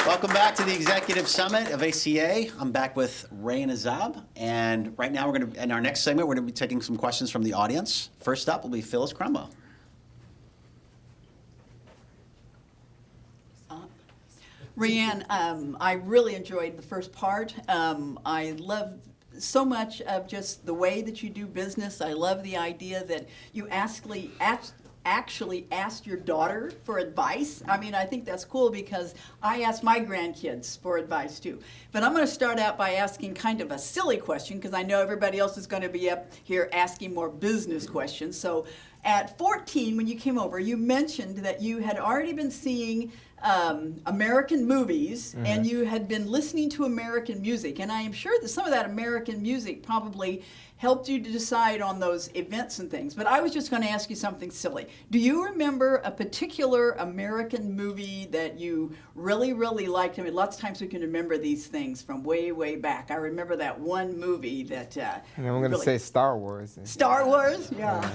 Welcome back to the Executive Summit of ACA. I'm back with Rayan Azab, and right now in our next segment, we're going to be taking some questions from the audience. First up will be Phyllis Crumbo. Rayan, I really enjoyed the first part. I love so much of just the way that you do business. I love the idea that you actually asked your daughter for advice. I mean, I think that's cool because I ask my grandkids for advice too. But I'm going to start out by asking kind of a silly question because I know everybody else is going to be up here asking more business questions. So at 14, when you came over, you mentioned that you had already been seeing American movies, and you had been listening to American music. And I am sure that some of that American music probably helped you to decide on those events and things. But I was just going to ask you something silly. Do you remember a particular American movie that you really, really liked? I mean, lots of times we can remember these things from way, way back. I remember that one movie that and I'm going to say Star Wars. Star Wars? Yeah.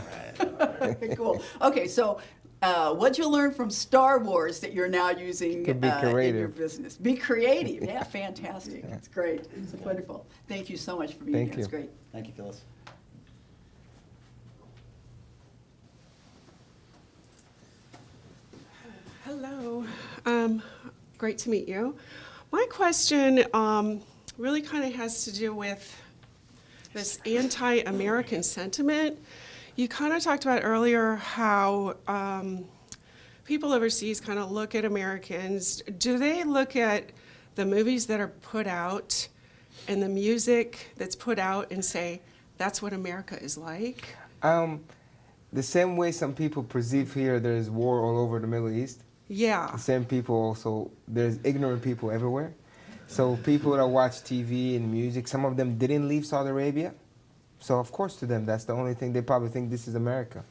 Cool. Okay, so what'd you learn from Star Wars that you're now using Could be in your business? Be creative. Yeah, fantastic. Yeah. It's great. It's wonderful. Thank you so much for being here. It's great. Thank you, Phyllis. Hello. Great to meet you. My question really kind of has to do with this anti-American sentiment. You kind of talked about earlier how people overseas kind of look at Americans. Do they look at the movies that are put out and the music that's put out and say, that's what America is like? The same way some people perceive here there's war all over the Middle East, Yeah. the same people also, there's ignorant people everywhere. So people that watch TV and music, some of them didn't leave Saudi Arabia. So of course to them, that's the only thing, they probably think this is America.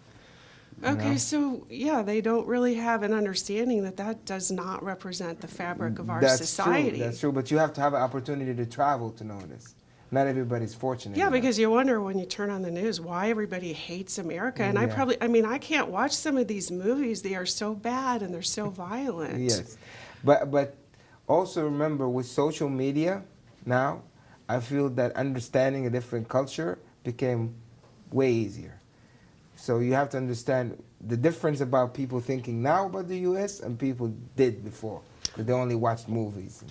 Okay, know? so yeah, they don't really have an understanding that that does not represent the fabric of our That's society. True, that's true, but you have to have an opportunity to travel to know this. Not everybody's fortunate. Yeah, enough. because you wonder when you turn on the news why everybody hates America. And I can't watch some of these movies. They are so bad and they're so violent. Yes, but also remember with social media now, I feel that understanding a different culture became way easier. So you have to understand the difference about people thinking now about the U.S. and people did before. That they only watched movies.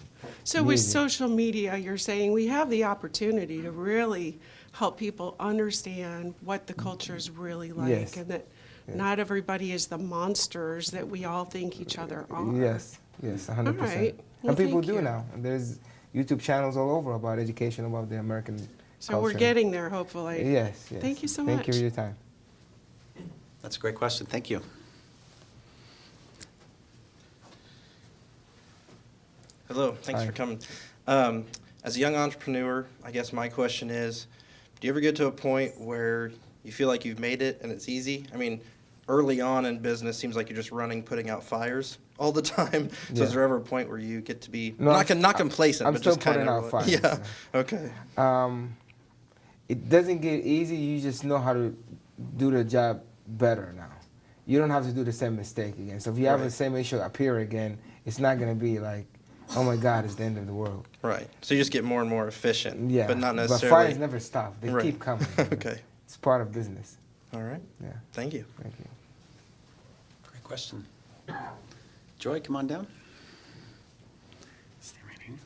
So with social media, you're saying we have the opportunity to really help people understand what the culture is really like, Yes. and that not everybody is the monsters that we all think each other are. Yes, 100%. All right. Well, And people thank do you. now. And there's YouTube channels all over about education about the American So culture. we're getting there, hopefully. Yes, yes. Thank you so Thank you much. for your time. That's a great question. Thank you. Hello, thanks Hi. for coming. As a young entrepreneur, I guess my question is, do you ever get to a point where you feel like you've made it and it's easy? I mean, early on in business, seems like you're just putting out fires all the time. So Yeah. is there ever a point where you get to be, No, not complacent, I'm but still just kind putting of... out fires. Yeah, okay. It doesn't get easy. You just know how to do the job better now. You don't have to do the same mistake again. So if you have the Right. same issue appear again, it's not going to be like, oh my God, it's the end of the world. Right. So you just get more and more efficient, Yeah. but not But necessarily... fires never stop. They Right. keep coming. Okay. It's part of business. All right. Yeah. Thank you. Thank you. Great question. Joy, come on down. Stay right here.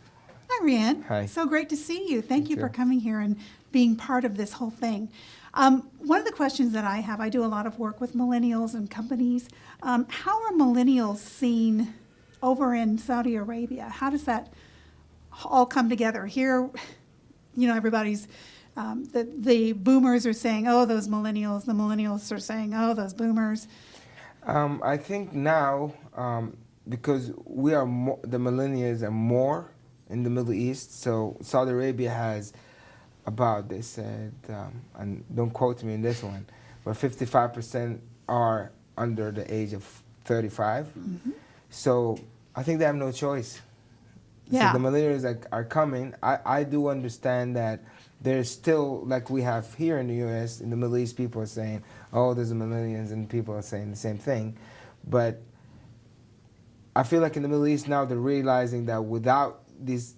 Hi, Rayan. Hi. So great to see you. Thank you too. for coming here and being part of this whole thing. One of the questions that I have, I do a lot of work with millennials and companies. How are millennials seen over in Saudi Arabia? How does that all come together? Here, everybody's, the boomers are saying, oh, those millennials. The millennials are saying, oh, those boomers. I think now, because we are the millennials are more in the Middle East, so Saudi Arabia has about, they said, and don't quote me in this one, but 55% are under the age of 35. Mm-hmm. So I think they have no choice. Yeah. So the millennials are coming. I do understand that there's still, like we have here in the U.S., in the Middle East, people are saying, oh, there's the millennials, and people are saying the same thing. But I feel like in the Middle East now they're realizing that without these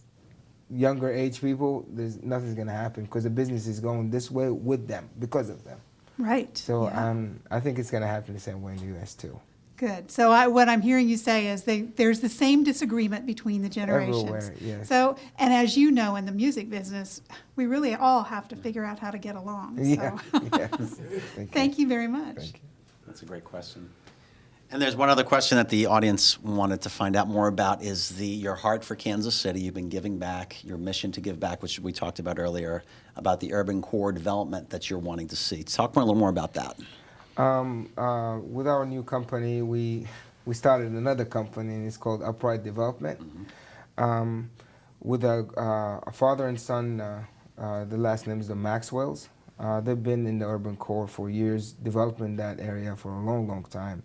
younger age people, there's nothing's gonna happen because the business is going this way with them because of them. Right. So yeah. I think it's gonna happen the same way in the U.S. too. Good. So what I'm hearing you say is there's the same disagreement between the generations. Everywhere, yes. So, and as you know, in the music business, we really all have to figure out how to get along. Yeah. So. Yes. Thank you very much. Thank you. That's a great question. And there's one other question that the audience wanted to find out more about is your heart for Kansas City. You've been giving back, your mission to give back, which we talked about earlier, about the urban core development that you're wanting to see. Talk a little more about that. With our new company, we started another company, and it's called Upright Development. With a father and son, the last name is the Maxwells. They've been in the urban core for years, developing that area for a long, long time.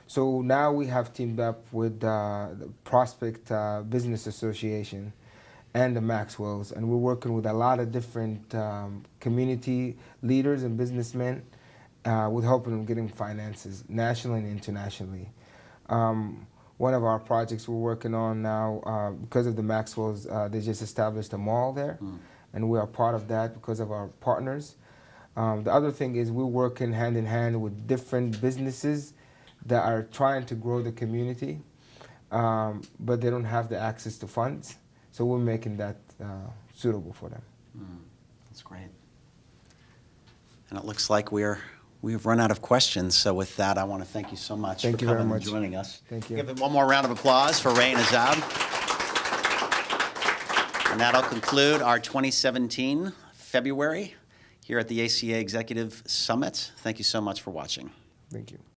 So now we have teamed up with the Prospect Business Association and the Maxwells, and we're working with a lot of different community leaders and businessmen with helping them getting finances nationally and internationally. One of our projects we're working on now, because of the Maxwells, they just established a mall there, and we are part of that because of our partners. The other thing is we're working hand in hand with different businesses that are trying to grow the community, but they don't have the access to funds. So we're making that suitable for them. That's great. And it looks like we've run out of questions. So with that, I want to thank you so much Thank for you very coming much. and joining us. Thank you. Give it one more round of applause for Rayan Azab. And that'll conclude our 2017 February here at the ACA Executive Summit. Thank you so much for watching. Thank you.